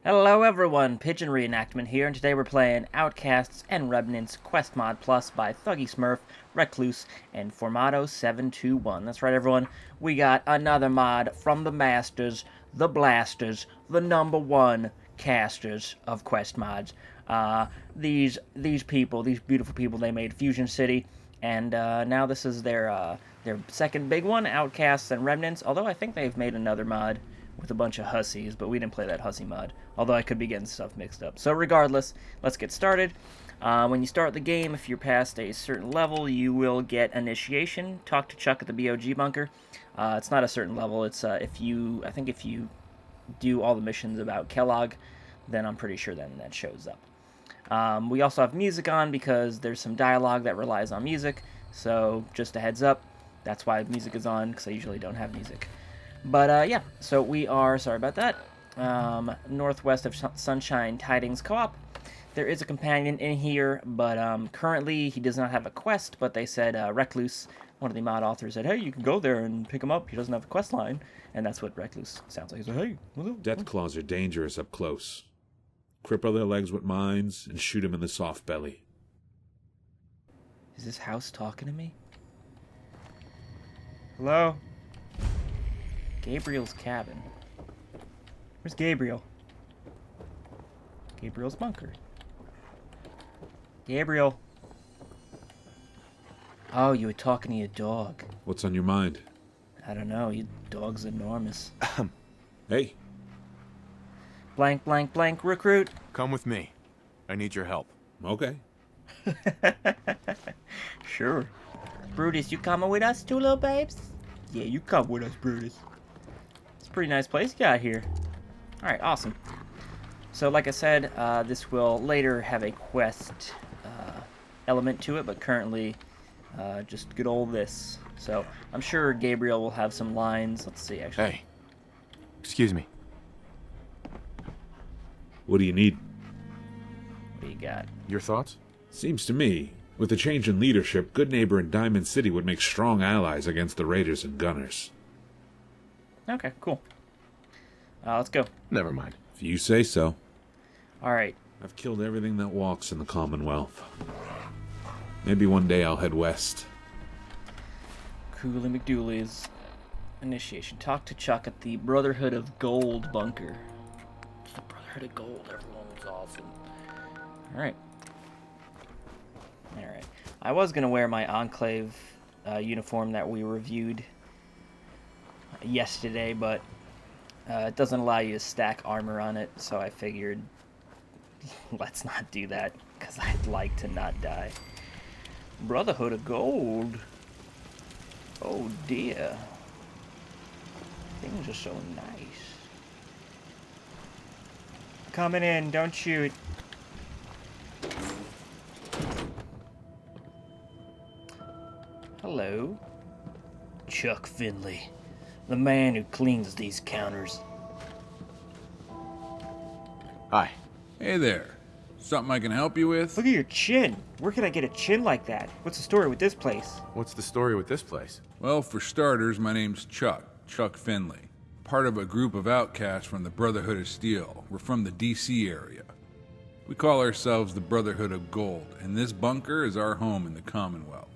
Hello everyone, Pigeon Reenactment here, and today we're playing Outcasts and Remnants Quest Mod Plus by Thuggysmurf, Recluse, and Formato721. That's right everyone, we got another mod from the masters, the blasters, the #1 casters of quest mods. These people, these beautiful people, they made Fusion City, and now this is their second big one, Outcasts and Remnants, although I think they've made another mod with a bunch of hussies, but we didn't play that hussy mod, although I could be getting stuff mixed up. So regardless, let's get started. When you start the game, if you're past a certain level, you will get initiation. Talk to Chuck at the BOG bunker. It's not a certain level. It's if you do all the missions about Kellogg, then I'm pretty sure then that shows up. We also have music on because there's some dialogue that relies on music. So just a heads up, that's why music is on, because I usually don't have music. But yeah, so we are, sorry about that, northwest of Sunshine Tidings Co-op. There is a companion in here, but currently he does not have a quest, but they said Recluse, one of the mod authors, said, hey, you can go there and pick him up. He doesn't have a quest line, and that's what Recluse sounds like. He's like, hey, what's up? Death claws are dangerous up close. Cripple their legs with mines and shoot them in the soft belly. Is this house talking to me? Hello? Gabriel's cabin. Where's Gabriel? Gabriel's bunker. Gabriel. Oh, you were talking to your dog. What's on your mind? I don't know. Your dog's enormous. Hey. Blank, blank, blank, recruit. Come with me. I need your help. Okay. Sure. Brutus, you coming with us, two little babes? Yeah, you come with us, Brutus. Pretty nice place you got here. Alright, awesome. So like I said, this will later have a quest element to it, but currently just good old this. So I'm sure Gabriel will have some lines. Let's see, actually. Hey. Excuse me. What do you need? What do you got? Your thoughts? Seems to me, with the change in leadership, Good Neighbor and Diamond City would make strong allies against the raiders and gunners. Okay, cool. Let's go. Never mind. If you say so. Alright. I've killed everything that walks in the Commonwealth. Maybe one day I'll head west. Cooley McDooley's initiation. Talk to Chuck at the Brotherhood of Gold bunker. It's the Brotherhood of Gold. Everyone's awesome. Alright. Alright. I was going to wear my Enclave uniform that we reviewed yesterday, but it doesn't allow you to stack armor on it, so I figured let's not do that, because I'd like to not die. Brotherhood of Gold. Oh dear. Things are so nice. Coming in, don't shoot. Hello. Chuck Finley. The man who cleans these counters. Hi. Hey there. Something I can help you with? Look at your chin. Where can I get a chin like that? What's the story with this place? What's the story with this place? Well, for starters, my name's Chuck Finley. Part of a group of outcasts from the Brotherhood of Steel. We're from the DC area. We call ourselves the Brotherhood of Gold, and this bunker is our home in the Commonwealth.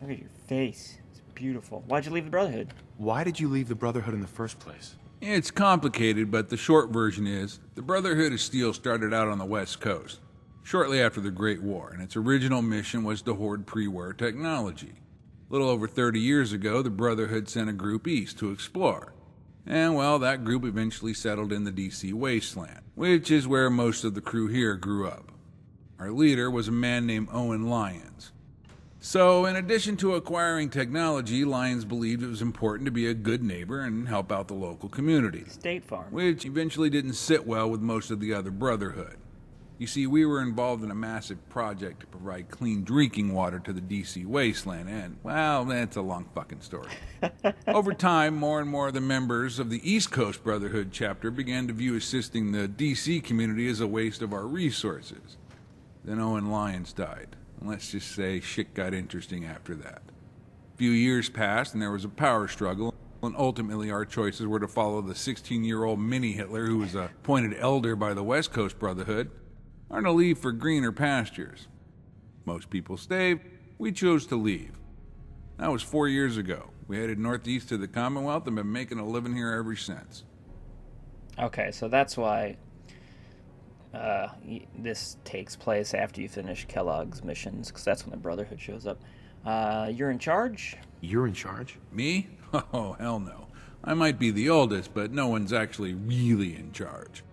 Look at your face. It's beautiful. Why'd you leave the Brotherhood? Why did you leave the Brotherhood in the first place? It's complicated, but the short version is, the Brotherhood of Steel started out on the West Coast, shortly after the Great War, and its original mission was to hoard pre-war technology. A little over 30 years ago, the Brotherhood sent a group east to explore. And, well, that group eventually settled in the DC wasteland, which is where most of the crew here grew up. Our leader was a man named Owen Lyons. So, in addition to acquiring technology, Lyons believed it was important to be a good neighbor and help out the local community. State Farm. Which eventually didn't sit well with most of the other Brotherhood. You see, we were involved in a massive project to provide clean drinking water to the DC wasteland, and, well, that's a long fucking story. Over time, more and more of the members of the East Coast Brotherhood chapter began to view assisting the DC community as a waste of our resources. Then Owen Lyons died. Let's just say shit got interesting after that. A few years passed and there was a power struggle, and ultimately our choices were to follow the 16-year-old mini-Hitler who was appointed elder by the West Coast Brotherhood, or to leave for greener pastures. Most people stayed. We chose to leave. That was 4 years ago. We headed northeast to the Commonwealth and been making a living here ever since. Okay, so that's why this takes place after you finish Kellogg's missions, because that's when the Brotherhood shows up. You're in charge? You're in charge? Me? Oh, hell no. I might be the oldest, but no one's actually really in charge.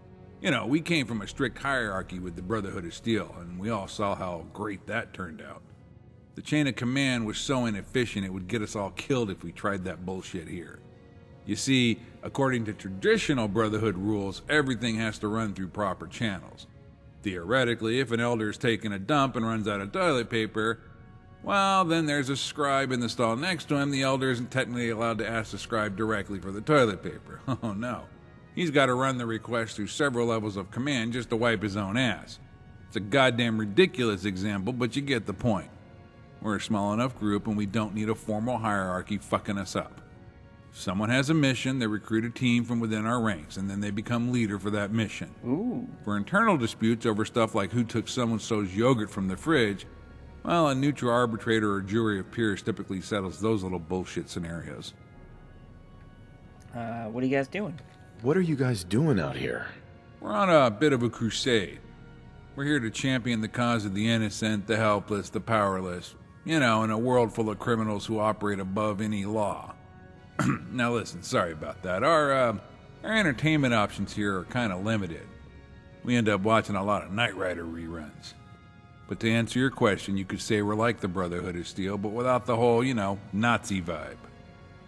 You know, we came from a strict hierarchy with the Brotherhood of Steel, and we all saw how great that turned out. The chain of command was so inefficient it would get us all killed if we tried that bullshit here. You see, according to traditional Brotherhood rules, everything has to run through proper channels. Theoretically, if an elder's taking a dump and runs out of toilet paper, well, then there's a scribe in the stall next to him. The elder isn't technically allowed to ask the scribe directly for the toilet paper. Oh no. He's got to run the request through several levels of command just to wipe his own ass. It's a goddamn ridiculous example, but you get the point. We're a small enough group and we don't need a formal hierarchy fucking us up. If someone has a mission, they recruit a team from within our ranks, and then they become leader for that mission. Ooh. For internal disputes over stuff like who took so-and-so's yogurt from the fridge, well, a neutral arbitrator or jury of peers typically settles those little bullshit scenarios. What are you guys doing? What are you guys doing out here? We're on a bit of a crusade. We're here to champion the cause of the innocent, the helpless, the powerless. You know, in a world full of criminals who operate above any law. Now listen, sorry about that. Our entertainment options here are kind of limited. We end up watching a lot of Knight Rider reruns. But to answer your question, you could say we're like the Brotherhood of Steel, but without the whole, Nazi vibe.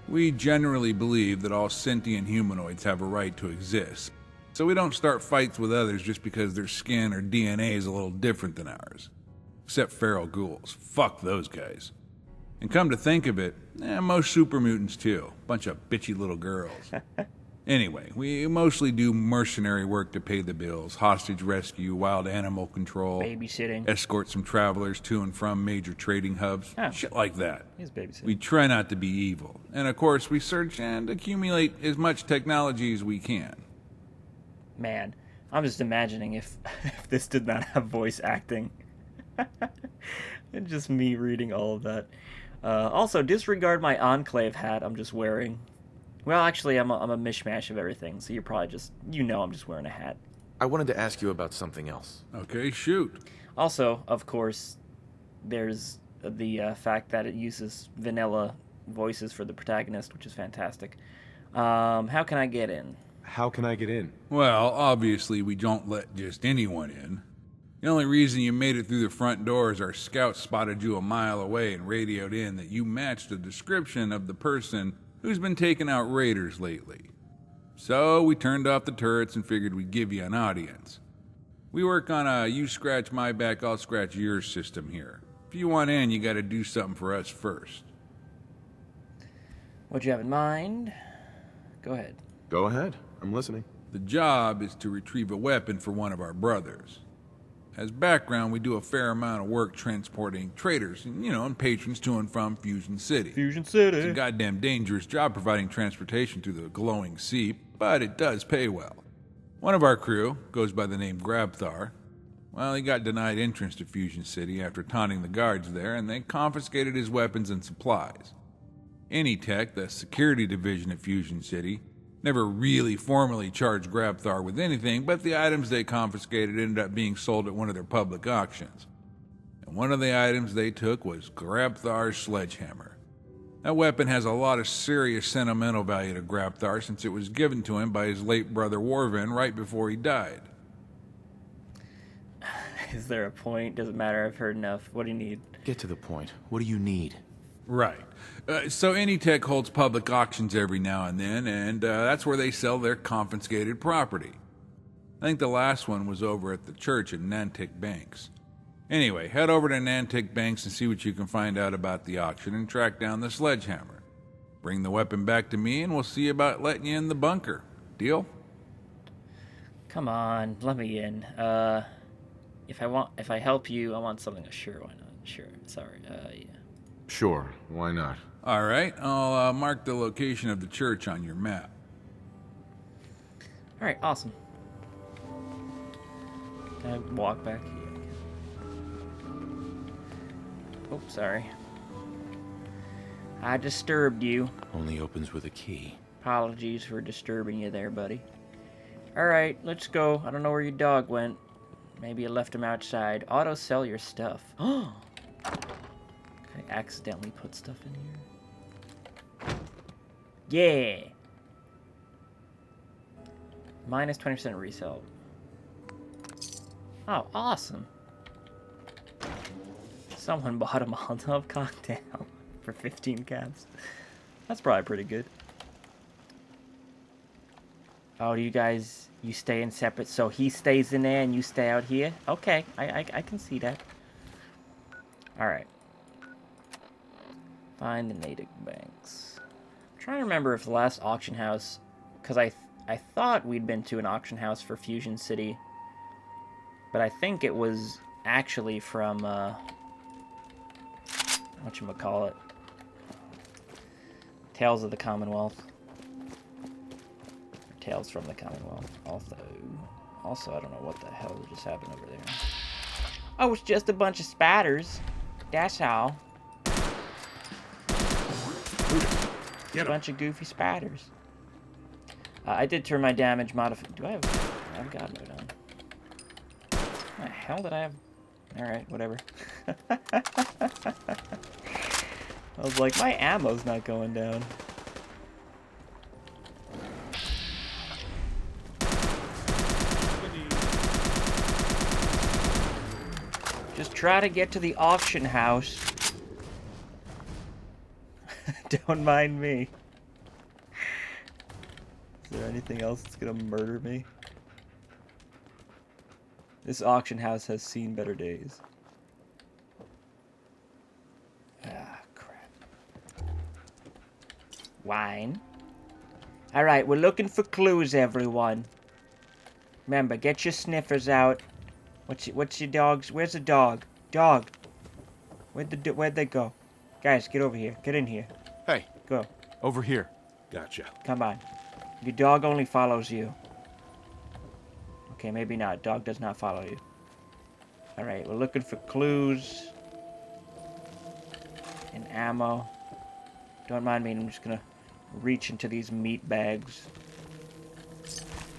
We generally believe that all sentient humanoids have a right to exist, so we don't start fights with others just because their skin or DNA is a little different than ours. Except feral ghouls. Fuck those guys. And come to think of it, most super mutants too. Bunch of bitchy little girls. Anyway, we mostly do mercenary work to pay the bills, hostage rescue, wild animal control, Babysitting. escort some travelers to and from major trading hubs, Oh. shit like that. He's babysitting. We try not to be evil. And of course, we search and accumulate as much technology as we can. Man, I'm just imagining if this did not have voice acting. And just me reading all of that. Also, disregard my Enclave hat I'm just wearing. Well, actually, I'm a mishmash of everything, so you're probably just, I'm just wearing a hat. I wanted to ask you about something else. Okay, shoot. Also, of course, there's the fact that it uses vanilla voices for the protagonist, which is fantastic. How can I get in? How can I get in? Well, obviously, we don't let just anyone in. The only reason you made it through the front door is our scouts spotted you a mile away and radioed in that you matched the description of the person who's been taking out raiders lately. So we turned off the turrets and figured we'd give you an audience. We work on a you scratch my back, I'll scratch yours system here. If you want in, you gotta do something for us first. What you have in mind? Go ahead. Go ahead. I'm listening. The job is to retrieve a weapon for one of our brothers. As background, we do a fair amount of work transporting traders and patrons to and from Fusion City. Fusion City. It's a goddamn dangerous job providing transportation through the glowing sea, but it does pay well. One of our crew goes by the name Grabthar. Well, he got denied entrance to Fusion City after taunting the guards there, and they confiscated his weapons and supplies. Anytech, the security division at Fusion City, never really formally charged Grabthar with anything, but the items they confiscated ended up being sold at one of their public auctions. And one of the items they took was Grabthar's sledgehammer. That weapon has a lot of serious sentimental value to Grabthar since it was given to him by his late brother Warvin right before he died. Is there a point? Doesn't matter, I've heard enough. What do you need? Get to the point. What do you need? Right. So Anytech holds public auctions every now and then, and that's where they sell their confiscated property. I think the last one was over at the church in Nantic Banks. Anyway, head over to Nantic Banks and see what you can find out about the auction and track down the sledgehammer. Bring the weapon back to me and we'll see about letting you in the bunker. Deal? Come on, let me in. If I help you, I want something. Sure, why not? Sure, sorry. Yeah. Sure, why not? All right, I'll mark the location of the church on your map. Alright, awesome. Can I walk back here? Oh, sorry. I disturbed you. Only opens with a key. Apologies for disturbing you there, buddy. Alright, let's go. I don't know where your dog went. Maybe you left him outside. Auto sell your stuff. Oh! I accidentally put stuff in here. Yeah! Minus 20% resale. Oh, awesome. Someone bought a Molotov cocktail for 15 caps. That's probably pretty good. Oh, you guys, you stay in separate, so he stays in there and you stay out here? Okay, I can see that. Alright. Find the native banks. I'm trying to remember if the last auction house, because I thought we'd been to an auction house for Fusion City, but I think it was actually from, whatchamacallit, Tales of the Commonwealth. Tales from the Commonwealth. Also, I don't know what the hell just happened over there. Oh, it's just a bunch of spatters. That's all. A bunch of goofy spatters. I did turn my damage modifier. Do I have God mode on? What the hell did I have? Alright, whatever. I was like, my ammo's not going down. Just try to get to the auction house. Don't mind me. Is there anything else that's gonna murder me? This auction house has seen better days. Ah, crap. Wine. Alright, we're looking for clues, everyone. Remember, get your sniffers out. What's your dog's? Where's the dog? Dog. Where'd they go? Guys, get over here. Get in here. Hey, Go. over here. Gotcha. Come on. Your dog only follows you. Okay, maybe not. Dog does not follow you. Alright, we're looking for clues. And ammo. Don't mind me, I'm just gonna reach into these meat bags.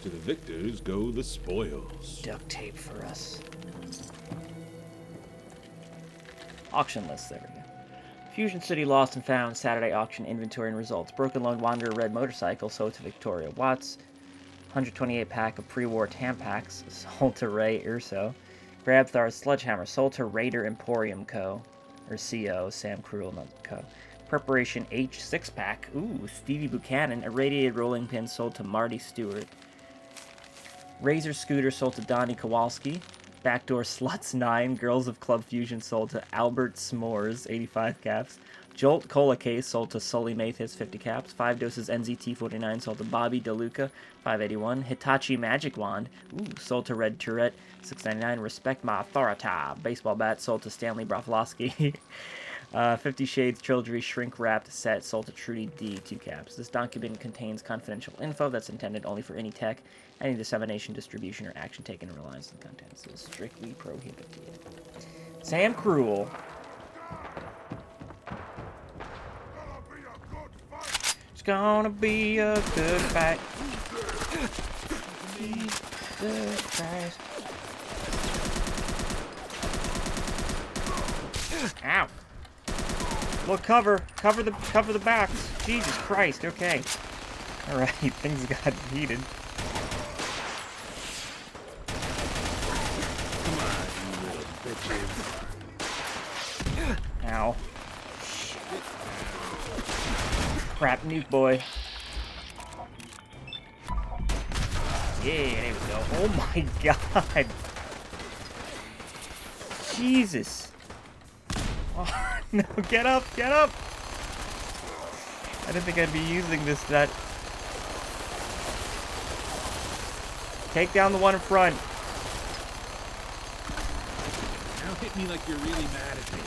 To the victors go the spoils. Duct tape for us. Auction list, there we go. Fusion City lost and found, Saturday auction inventory and results. Broken Lone Wanderer red motorcycle sold to Victoria Watts. 128 pack of pre-war Tampax sold to Ray Urso. Grabthar's sledgehammer sold to Raider Emporium Co. Or CO, Sam Cruel, not Co. Preparation H 6-pack. Ooh, Stevie Buchanan. Irradiated rolling pin sold to Marty Stewart. Razor Scooter sold to Donnie Kowalski. Backdoor Sluts 9. Girls of Club Fusion sold to Albert S'mores, 85 caps. Jolt Cola Case sold to Sully Mathis, 50 caps. 5 doses NZT 49 sold to Bobby DeLuca, 581. Hitachi Magic Wand, ooh, sold to Red Tourette, 699. Respect My Authority. Baseball Bat sold to Stanley Broflovsky. 50 Shades Trilogy Shrink Wrapped Set sold to Trudy D, 2 caps. This document contains confidential info that's intended only for any tech. Any dissemination, distribution, or action taken in reliance on the contents is strictly prohibited. Sam Cruel. It's gonna be a good fight. Jesus Christ. Ow. Well, cover the backs. Jesus Christ. Okay. All right. Things got heated. Come on, you little bitches. Ow. Crap, nuke boy. Yeah, there we go. Oh my god. Jesus. Oh, no, get up, get up. I didn't think I'd be using this that. Take down the one in front. Now hit me like you're really mad at me.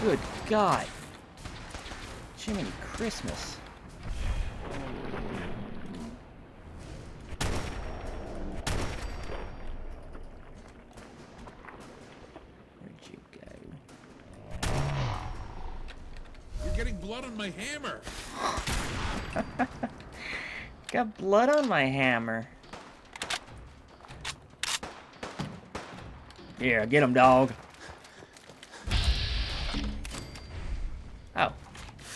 Good God. Jiminy Christmas. Where'd you go? You're getting blood on my hammer. Got blood on my hammer. Yeah, get him, dog. Oh.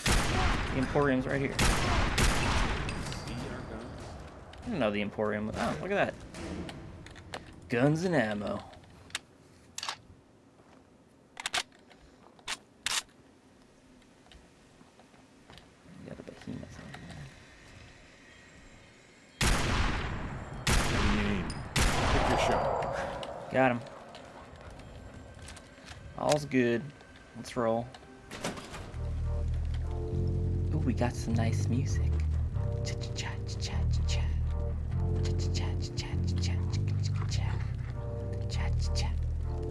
The Emporium's right here. I didn't know the Emporium. Oh, look at that. Guns and ammo. Got a behemoth on Aim. Pick your shot. there. Got him. All's good. Let's roll. Ooh, we got some nice music. Cha-cha-cha-cha-cha-cha. Cha-cha-cha-cha-cha-cha. Cha-cha-cha.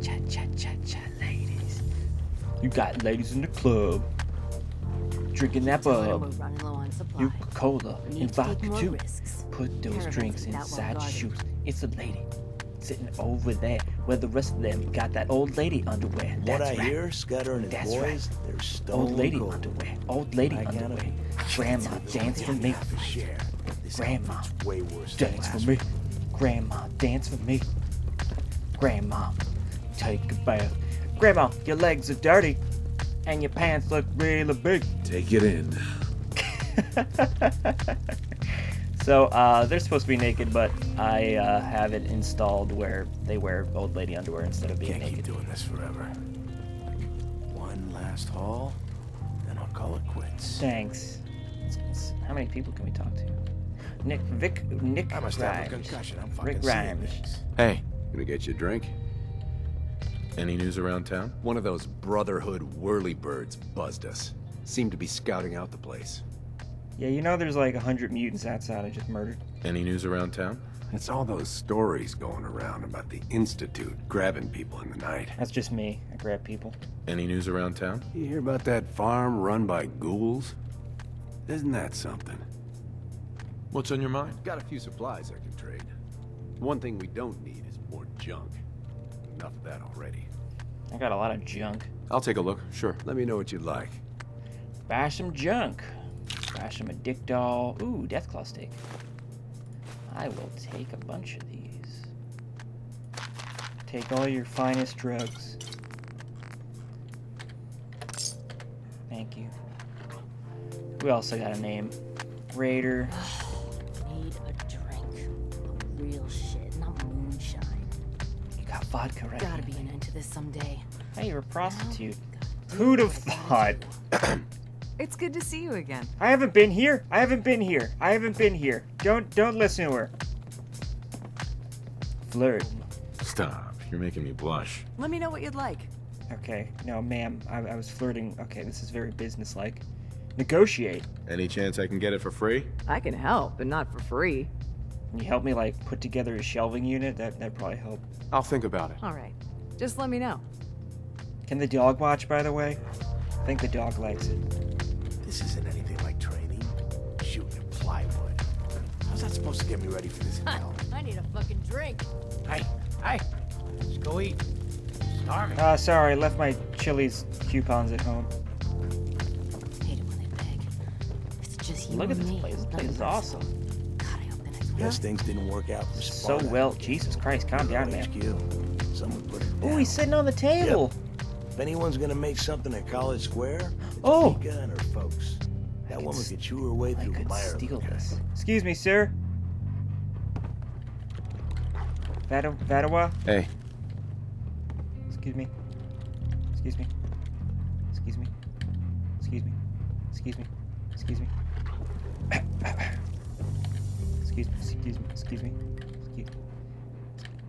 Cha-cha-cha-cha, ladies. You got ladies in the club. Drinking that bub. Coca-Cola and vodka too. Put those drinks inside your shoes. It's a lady sitting over there where the rest of them got that old lady underwear. What That's I right. hear, Scudder and his That's boys, right. they're stone Old lady cold. underwear. Old lady I gotta underwear. be- Grandma, dance for me. Half a share. This Grandma, outfit's way worse than dance for last me. one. Grandma, dance for me. Grandma, take a bath. Grandma, your legs are dirty and your pants look really big. Take it in. So, they're supposed to be naked, but I have it installed where they wear old lady underwear instead of being Can't keep naked. doing this forever. One last haul, then I'll call it quits. Thanks. How many people can we talk to? Nick I must have a Grimes. concussion. I'm Rick fucking Grimes. seeing things. Hey, gonna get you a drink? Any news around town? One of those Brotherhood whirlybirds buzzed us. Seemed to be scouting out the place. Yeah, you know there's like 100 mutants outside I just murdered. Any news around town? It's all those stories going around about the Institute grabbing people in the night. That's just me. I grab people. Any news around town? You hear about that farm run by ghouls? Isn't that something? What's on your mind? Got a few supplies I can trade. One thing we don't need is more junk. Enough of that already. I got a lot of junk. I'll take a look, sure. Let me know what you'd like. Buy some junk. Buy some a dick doll. Ooh, Deathclaw steak. I will take a bunch of these. Take all your finest drugs. Thank you. We also got a name. Raider. Need a drink. Real shit, not moonshine. You got vodka right Gotta here. be an end to this someday. Hey, you're a prostitute. Who'd have thought? It's good to see you again. I haven't been here. I haven't been here. I haven't been here. Don't listen to her. Flirt. Stop. You're making me blush. Let me know what you'd like. Okay. No, ma'am. I was flirting. Okay, this is very businesslike. Negotiate. Any chance I can get it for free? I can help, but not for free. Can you help me, like, put together a shelving unit? That'd probably help. I'll think about it. All right. Just let me know. Can the dog watch, by the way? I think the dog likes it. This isn't anything like training. Shooting at plywood. How's that supposed to get me ready for this hell? I need a fucking drink. Hey, let's go eat. Starving. Sorry, I left my Chili's coupons at home. Hate it when they beg. It's just you Look at and this me. place. This place Nothing is personal. awesome. God, I hope the next Guess things didn't work out for So Sparta. well. Jesus Christ, calm down, man. HQ. Someone put it down. Ooh, he's sitting on the table. If anyone's gonna make something at College Square, it's Oh. Mika and her folks. That could woman s- could chew her way I through could Meyer. steal this. Excuse me, sir. Vadawa? Hey, Excuse me. Excuse me. Excuse me. Excuse me. Excuse me. Excuse me. Excuse me. Excuse me.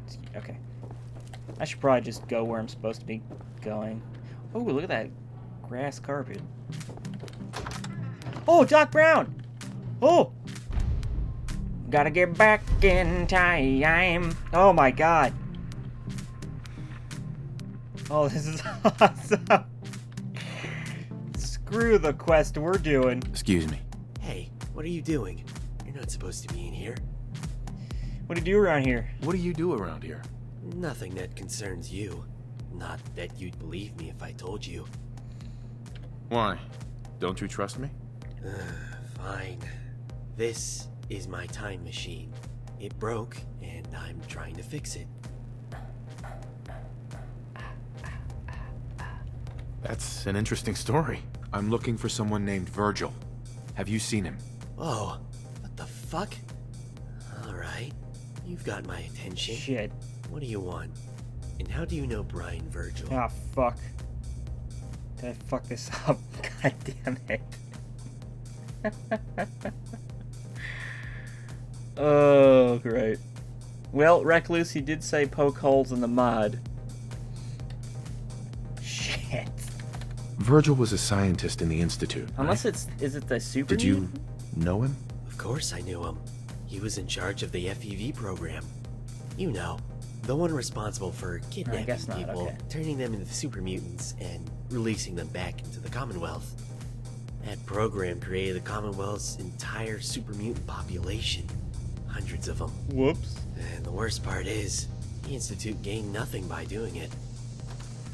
Excuse me. Okay. I should probably just go where I'm supposed to be going. Oh, look at that grass carpet. Oh, Doc Brown! Oh! Gotta get back in time. Oh my god. Oh, this is awesome. Screw the quest we're doing. Excuse me. Hey, what are you doing? You're not supposed to be in here. What do you do around here? What do you do around here? Nothing that concerns you. Not that you'd believe me if I told you. Why? Don't you trust me? Fine. This is my time machine. It broke, and I'm trying to fix it. That's an interesting story. I'm looking for someone named Virgil. Have you seen him? Oh, what the fuck? Alright, you've got my attention. Shit. What do you want? And how do you know Brian Virgil? Ah, fuck. Did I fuck this up? God damn it. Oh, great. Well, Recluse, he did say poke holes in the mod. Shit. Virgil was a scientist in the Institute. Unless is it the super Did you mutant? know him? Of course I knew him. He was in charge of the FEV program. You know, the one responsible for kidnapping guess not, people, okay. turning them into super mutants, and releasing them back into the Commonwealth. That program created the Commonwealth's entire super mutant population. Hundreds of them. Whoops. And the worst part is, the Institute gained nothing by doing it.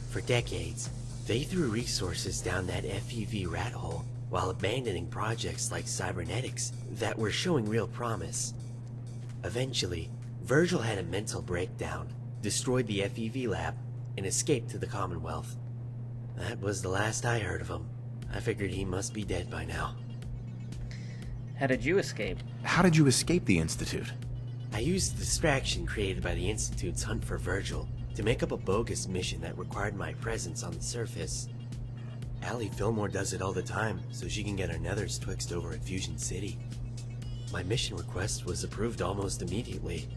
For decades, they threw resources down that FEV rat hole while abandoning projects like cybernetics that were showing real promise. Eventually, Virgil had a mental breakdown, destroyed the FEV lab, and escaped to the Commonwealth. That was the last I heard of him. I figured he must be dead by now. How did you escape? How did you escape the Institute? I used the distraction created by the Institute's hunt for Virgil to make up a bogus mission that required my presence on the surface. Allie Fillmore does it all the time, so she can get her nethers twixt over at Fusion City. My mission request was approved almost immediately.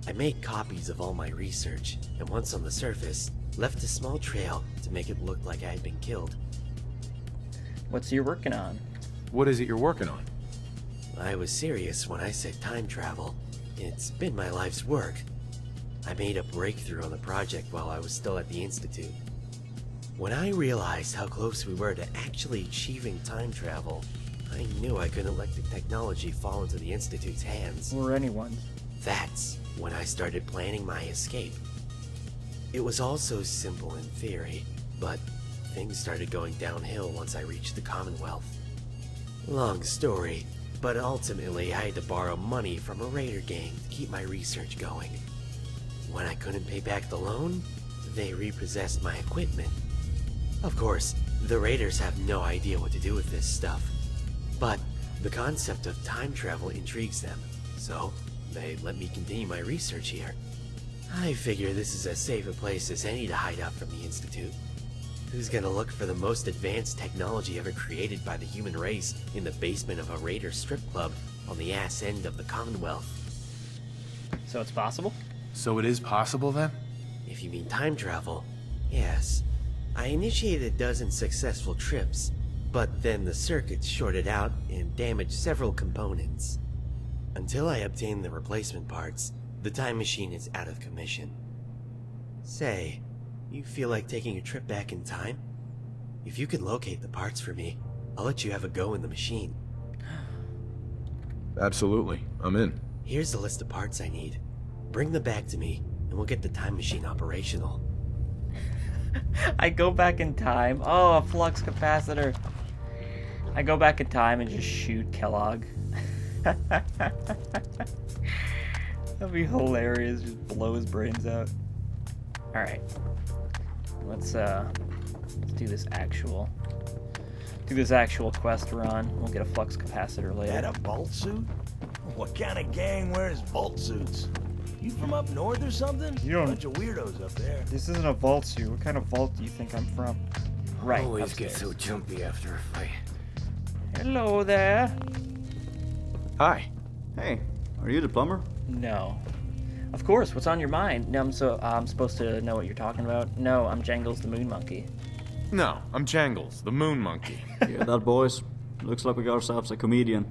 I made copies of all my research, and once on the surface, left a small trail to make it look like I had been killed. What's you working on? What is it you're working on? I was serious when I said time travel. It's been my life's work. I made a breakthrough on the project while I was still at the Institute. When I realized how close we were to actually achieving time travel, I knew I couldn't let the technology fall into the Institute's hands. Or anyone's? That's when I started planning my escape. It was all so simple in theory, but things started going downhill once I reached the Commonwealth. Long story, but ultimately I had to borrow money from a raider gang to keep my research going. When I couldn't pay back the loan, they repossessed my equipment. Of course, the raiders have no idea what to do with this stuff, but the concept of time travel intrigues them, so they let me continue my research here. I figure this is as safe a place as any to hide out from the Institute. Who's gonna look for the most advanced technology ever created by the human race in the basement of a raider strip club on the ass end of the Commonwealth? So it's possible? So it is possible then? If you mean time travel, yes. I initiated a dozen successful trips, but then the circuits shorted out and damaged several components. Until I obtain the replacement parts, the time machine is out of commission. Say, you feel like taking a trip back in time? If you can locate the parts for me, I'll let you have a go in the machine. Absolutely. I'm in. Here's the list of parts I need. Bring them back to me, and we'll get the time machine operational. I go back in time. Oh, a flux capacitor. I go back in time and just shoot Kellogg. That'd be hilarious. Just blow his brains out. All right. Let's do this actual quest run. We'll get a flux capacitor later. That a vault suit? What kind of gang wears vault suits? You from up north or something? You don't- Bunch of weirdos up there. This isn't a vault suit. What kind of vault do you think I'm from? Right. Always get upstairs. so jumpy after a fight. Hello there. Hi. Hey, are you the plumber? No. Of course. What's on your mind? No, I'm supposed to know what you're talking about. No, I'm Jangles the Moon Monkey. No, I'm Jangles, the moon monkey. Hear that, boys? Looks like we got ourselves a comedian.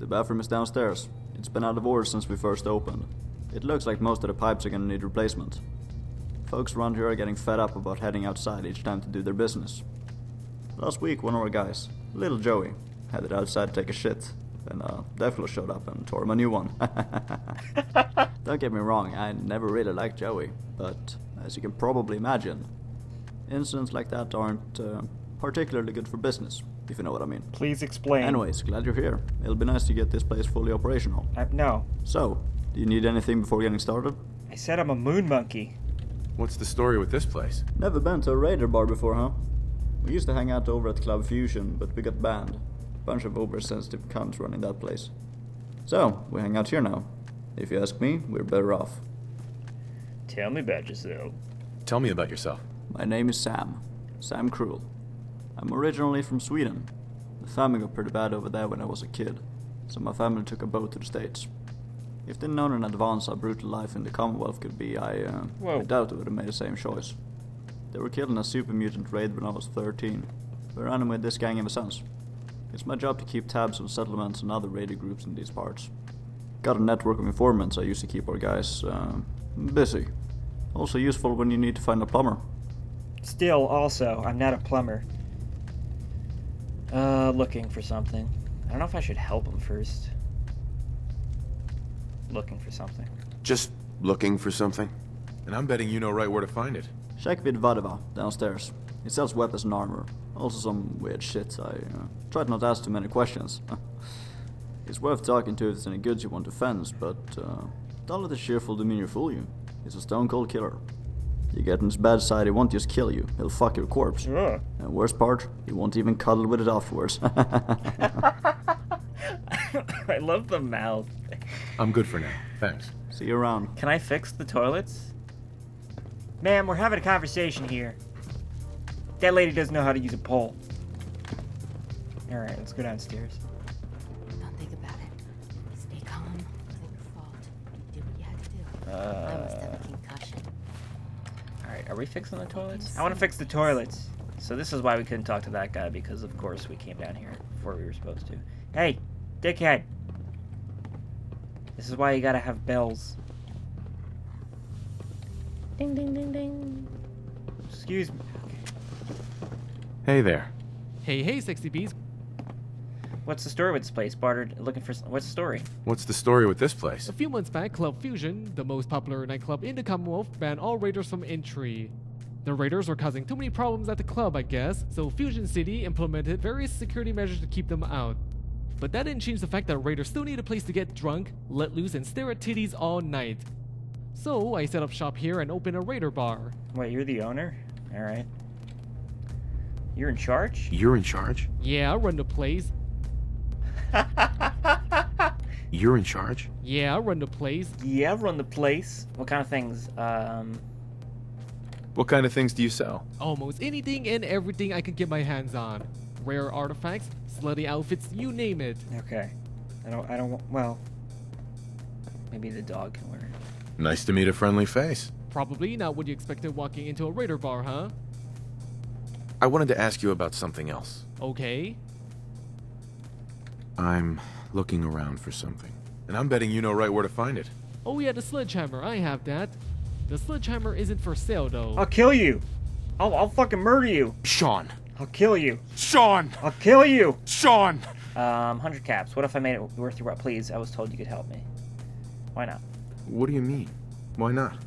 The bathroom is downstairs. It's been out of order since we first opened. It looks like most of the pipes are gonna need replacement. Folks around here are getting fed up about heading outside each time to do their business. Last week, one of our guys, little Joey, headed outside to take a shit, and Deathclaw showed up and tore him a new one. Don't get me wrong, I never really liked Joey, but as you can probably imagine, incidents like that aren't particularly good for business, if you know what I mean. Please explain. Anyways, glad you're here. It'll be nice to get this place fully operational. No. So, do you need anything before getting started? I said I'm a moon monkey. What's the story with this place? Never been to a raider bar before, huh? We used to hang out over at Club Fusion, but we got banned. Bunch of oversensitive cunts running that place. So, we hang out here now. If you ask me, we're better off. Tell me about yourself. Tell me about yourself. My name is Sam. Sam Cruel. I'm originally from Sweden. The famine got pretty bad over there when I was a kid, so my family took a boat to the States. If they'd known in advance how brutal life in the Commonwealth could be, I doubt they would have made the same choice. They were killed in a super mutant raid when I was 13. We're running with this gang ever since. It's my job to keep tabs on settlements and other raider groups in these parts. Got a network of informants I use to keep our guys busy. Also useful when you need to find a plumber. Still, also, I'm not a plumber. Looking for something. I don't know if I should help him first. Looking for something. Just looking for something? And I'm betting you know right where to find it. Check with Vadim downstairs. He sells weapons and armor. Also some weird shit. I tried not to ask too many questions. It's worth talking to if there's any goods you want to fence, but don't let the cheerful demeanor fool you. He's a stone cold killer. You get on his bad side, he won't just kill you, he'll fuck your corpse. Ugh. And worst part, he won't even cuddle with it afterwards. I love the mouth. I'm good for now. Thanks. See you around. Can I fix the toilets? Ma'am, we're having a conversation here. That lady doesn't know how to use a pole. Alright, let's go downstairs. Don't think about it. Stay calm. It's not your fault. You did what you had to do. I must have a concussion. Alright, are we fixing the toilets? I want to fix the toilets. So this is why we couldn't talk to that guy, because of course we came down here before we were supposed to. Hey, dickhead! This is why you gotta have bells. Ding, ding, ding, ding. Excuse me. Hey there. Hey, Sexy Bees. What's the story with this place? Bartered, looking for... What's the story? What's the story with this place? A few months back, Club Fusion, the most popular nightclub in the Commonwealth, banned all raiders from entry. The raiders were causing too many problems at the club, I guess, so Fusion City implemented various security measures to keep them out. But that didn't change the fact that raiders still need a place to get drunk, let loose, and stare at titties all night. So I set up shop here and opened a raider bar. Wait, you're the owner? Alright. You're in charge? You're in charge? Yeah, I run the place. You're in charge? Yeah, I run the place. Yeah, run the place. What kind of things? What kind of things do you sell? Almost anything and everything I can get my hands on. Rare artifacts, slutty outfits, you name it. Okay. I don't, well, maybe the dog can wear it. Nice to meet a friendly face. Probably not what you expected walking into a raider bar, huh? I wanted to ask you about something else. Okay. I'm looking around for something. And I'm betting you know right where to find it. Oh yeah, the sledgehammer, I have that. The sledgehammer isn't for sale though. I'll kill you. I'll fucking murder you. Sean. I'll kill you. Sean. I'll kill you. Sean. 100 caps. What if I made it worth your while? Please, I was told you could help me. Why not? What do you mean? Why not?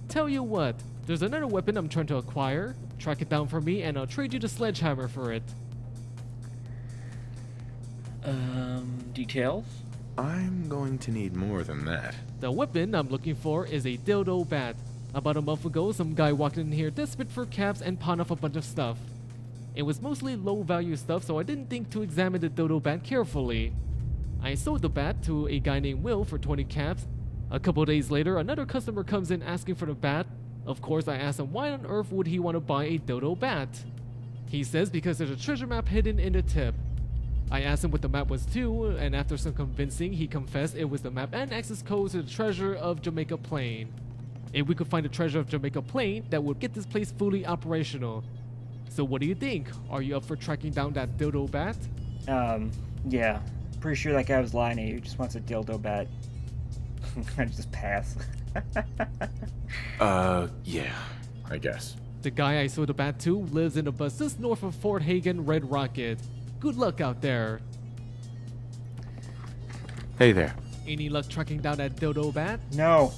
Tell you what, there's another weapon I'm trying to acquire. Track it down for me and I'll trade you the sledgehammer for it. Details? I'm going to need more than that. The weapon I'm looking for is a dildo bat. About a month ago, some guy walked in here desperate for caps and pawned off a bunch of stuff. It was mostly low-value stuff, so I didn't think to examine the dildo bat carefully. I sold the bat to a guy named Will for 20 caps. A couple days later, another customer comes in asking for the bat. Of course, I asked him why on earth would he want to buy a dildo bat. He says because there's a treasure map hidden in the tip. I asked him what the map was too, and after some convincing, he confessed it was the map and access code to the treasure of Jamaica Plain. If we could find the treasure of Jamaica Plain, that would get this place fully operational. So what do you think? Are you up for tracking down that dildo bat? Yeah. Pretty sure that guy was lying to you. He just wants a dildo bat. I just pass. Yeah, I guess. The guy I sold the bat to lives in a bus just north of Fort Hagen Red Rocket. Good luck out there. Hey there. Any luck tracking down that dodo bat? No.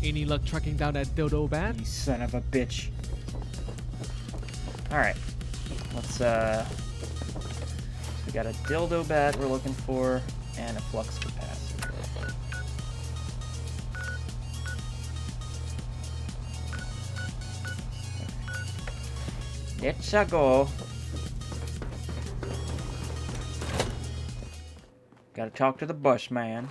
Any luck tracking down that dodo bat? You son of a bitch. Alright. Let's, we got a dildo bat we're looking for, and a flux capacitor. Let's go. Gotta talk to the bus man.